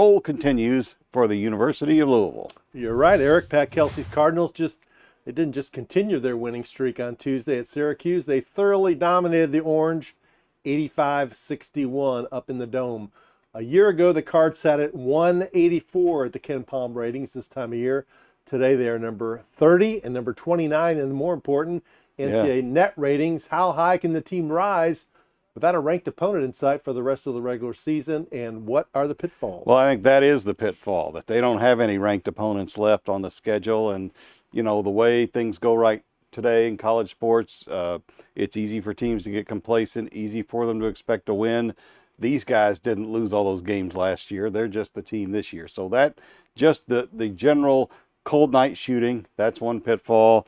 Roll continues for the University of Louisville. You're right, Eric. Pat Kelsey's Cardinals they didn't just continue their winning streak on Tuesday at Syracuse. They thoroughly dominated the Orange, 85-61 up in the Dome. A year ago, the Cards sat at 184 at the Ken Palm ratings this time of year. Today, they are number 30 and number 29, and more important, NCAA net ratings. How high can the team rise without a ranked opponent in sight for the rest of the regular season, and what are the pitfalls? Well, I think that is the pitfall, that they don't have any ranked opponents left on the schedule. And, you know, the way things go right today in college sports, it's easy for teams to get complacent, easy for them to expect a win. These guys didn't lose all those games last year. They're just the team this year. So that, just the general cold night shooting, that's one pitfall.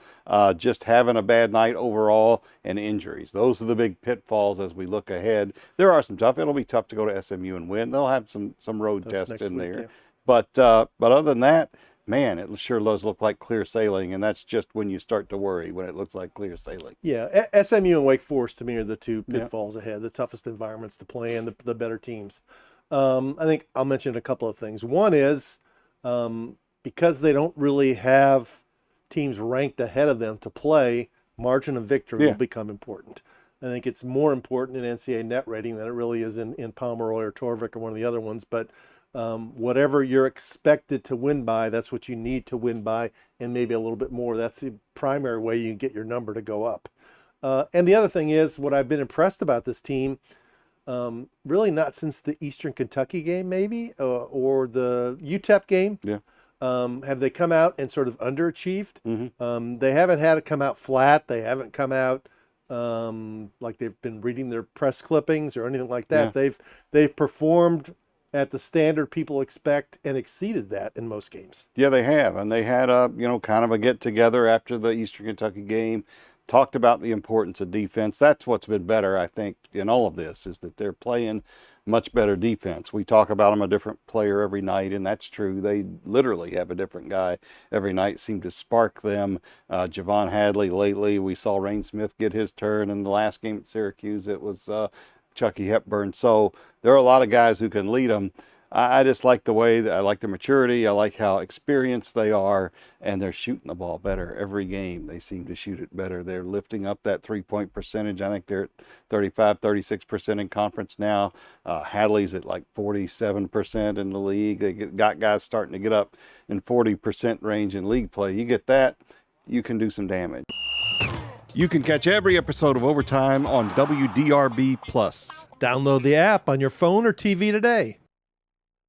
Just having a bad night overall, and injuries. Those are the big pitfalls as we look ahead. There are some tough. It'll be tough to go to SMU and win. They'll have some road tests in there. Yeah. But other than that, man, it sure does look like clear sailing, and that's just when you start to worry, when it looks like clear sailing. Yeah, SMU and Wake Forest, to me, are the two pitfalls ahead, the toughest environments to play in, the better teams. I think I'll mention a couple of things. One is, because they don't really have teams ranked ahead of them to play, margin of victory will become important. I think it's more important in NCAA net rating than it really is in Pomeroy or Torvik or one of the other ones. But whatever you're expected to win by, that's what you need to win by, and maybe a little bit more. That's the primary way you can get your number to go up. And the other thing is, what I've been impressed about this team, really not since the Eastern Kentucky game maybe, or the UTEP game. Yeah. Have they come out and sort of underachieved? Mm-hmm. They haven't had it come out flat. They haven't come out like they've been reading their press clippings or anything like that. Yeah. They've performed at the standard people expect and exceeded that in most games. Yeah, they have. And they had kind of a get together after the Eastern Kentucky game, talked about the importance of defense. That's what's been better, I think, in all of this, is that they're playing much better defense. We talk about them a different player every night, and that's true. They literally have a different guy every night, seem to spark them. Javon Hadley lately, we saw Rain Smith get his turn in the last game at Syracuse. It was Chucky Hepburn. So there are a lot of guys who can lead them. I just like the way that I like the maturity. I like how experienced they are, and they're shooting the ball better every game. They seem to shoot it better. They're lifting up that 3-point percentage. I think they're at 35-36% in conference now. Hadley's at like 47% in the league. They got guys starting to get up in 40% range in league play. You get that, you can do some damage. You can catch every episode of Overtime on WDRB+. Download the app on your phone or TV today.